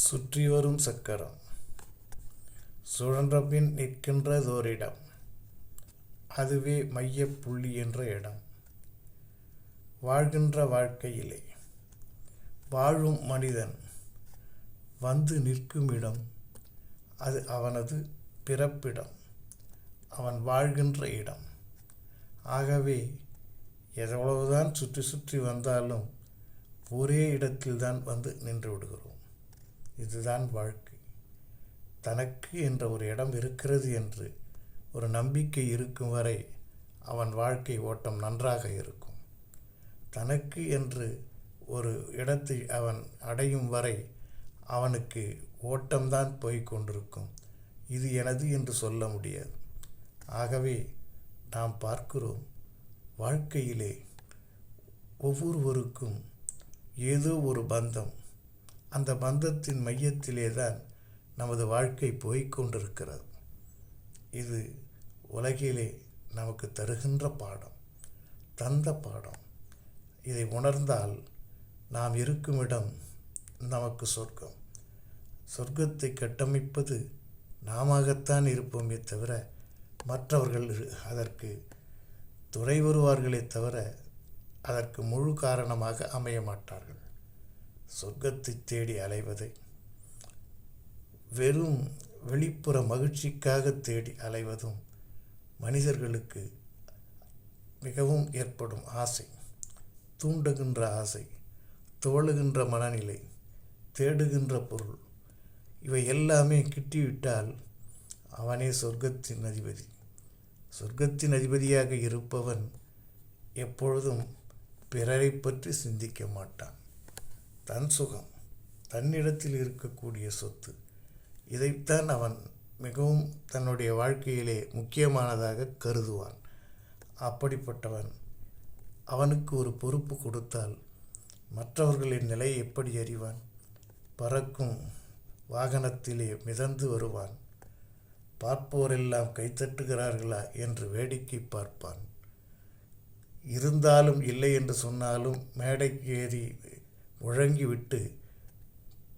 சுற்றி வரும் சக்கரம் சுழன்றபின் நிற்கின்றதோரிடம், அதுவே மையப் புள்ளி என்ற இடம். வாழ்கின்ற வாழ்க்கையிலே வாழும் மனிதன் வந்து நிற்கும் இடம், அது அவனது பிறப்பிடம், அவன் வாழ்கின்ற இடம். ஆகவே எவ்வளவுதான் சுற்றி சுற்றி வந்தாலும் ஒரே இடத்தில்தான் வந்து நின்று விடுகிறோம். இதுதான் வாழ்க்கை. தனக்கு என்ற ஒரு இடம் இருக்கிறது என்று ஒரு நம்பிக்கை இருக்கும் வரை அவன் வாழ்க்கை ஓட்டம் நன்றாக இருக்கும். தனக்கு என்று ஒரு இடத்தை அவன் அடையும் வரை அவனுக்கு ஓட்டம்தான் போய்கொண்டிருக்கும். இது எனது என்று சொல்ல முடியாது. ஆகவே நாம் பார்க்கிறோம், வாழ்க்கையிலே ஒவ்வொருவருக்கும் ஏதோ ஒரு பந்தம், அந்த பந்தத்தின் மையத்திலே தான் நமது வாழ்க்கை போய்கொண்டிருக்கிறது. இது உலகிலே நமக்கு தருகின்ற பாடம், தந்த பாடம். இதை உணர்ந்தால் நாம் இருக்கும் இடம் நமக்கு சொர்க்கம். சொர்க்கத்தை கட்டமைப்பது நாமத்தான் இருப்போமே தவிர மற்றவர்கள் அதற்கு துணை வருவார்களே தவிர அதற்கு முழு காரணமாக அமைய மாட்டார்கள். சொர்க்கத்தை தேடி அலைவதை வெறும் வெளிப்புற மகிழ்ச்சிக்காக தேடி அலைவதும் மனிதர்களுக்கு மிகவும் ஏற்படும் ஆசை, தூண்டுகின்ற ஆசை, துவளுகின்ற மனநிலை, தேடுகின்ற பொருள், இவை எல்லாமே கிட்டிவிட்டால் அவனே சொர்க்கத்தின் அதிபதி. சொர்க்கத்தின் அதிபதியாக இருப்பவன் எப்பொழுதும் பிறரை பற்றி சிந்திக்க மாட்டான். தன் சுகம், தன்னிடத்தில் இருக்கக்கூடிய சொத்து, இதைத்தான் அவன் மிகவும் தன்னுடைய வாழ்க்கையிலே முக்கியமானதாக கருதுவான். அப்படிப்பட்டவன் அவனுக்கு ஒரு பொறுப்பு கொடுத்தால் மற்றவர்களின் நிலை எப்படி அறிவான்? பறக்கும் வாகனத்திலே மிதந்து வருவான். பார்ப்போரெல்லாம் கைத்தட்டுகிறார்களா என்று வேடிக்கை பார்ப்பான். இருந்தாலும் இல்லை என்று சொன்னாலும் மேடைக்கு ஏறி முழங்கிவிட்டு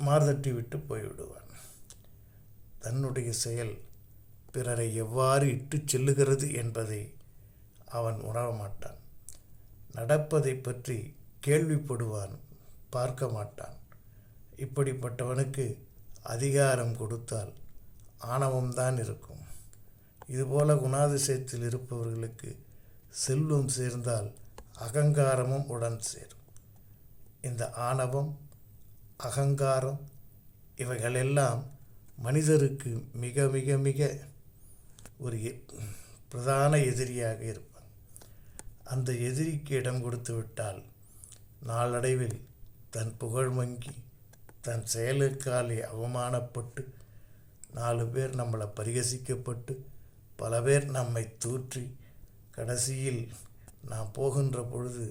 மார்தட்டி விட்டு போய்விடுவான். தன்னுடைய செயல் பிறரை எவ்வாறு இட்டு செல்லுகிறது என்பதை அவன் உணரமாட்டான். நடப்பதை பற்றி கேள்விப்படுவான், பார்க்க மாட்டான். இப்படிப்பட்டவனுக்கு அதிகாரம் கொடுத்தால் ஆணவம்தான் இருக்கும். இதுபோல குணாதிசயத்தில் இருப்பவர்களுக்கு செல்வம் சேர்ந்தால் அகங்காரமும் உடன் சேரும். இந்த ஆணவம், அகங்காரம் இவைகளெல்லாம் மனிதருக்கு மிக மிக மிக ஒரு பிரதான எதிரியாக இருப்பான். அந்த எதிரிக்கு இடம் கொடுத்து விட்டால் நாளடைவில் தன் புகழ் மங்கி, தன் செயலுக்காலே அவமானப்பட்டு, 4 பேர் நம்மளை பரிகசிக்கப்பட்டு, பல பேர் நம்மை தூற்றி, கடைசியில் நாம் போகின்ற பொழுது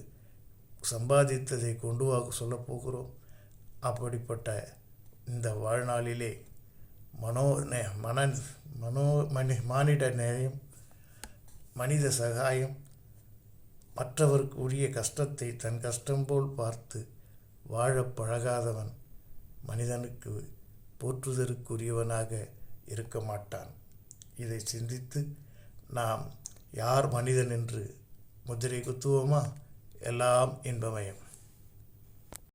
சம்பாதித்ததை கொண்டு சொல்லப் போகிறோம். அப்படிப்பட்ட இந்த வாழ்நாளிலே மானிட நேயம், மனித சகாயம், மற்றவருக்கு உரிய கஷ்டத்தை தன் கஷ்டம் போல் பார்த்து வாழ பழகாதவன் மனிதனுக்கு போற்றுதற்குரியவனாக இருக்க மாட்டான். இதை சிந்தித்து நாம் யார் மனிதன் என்று முதிரை குத்துவோமா? எல்லாம் இன்பமயம்.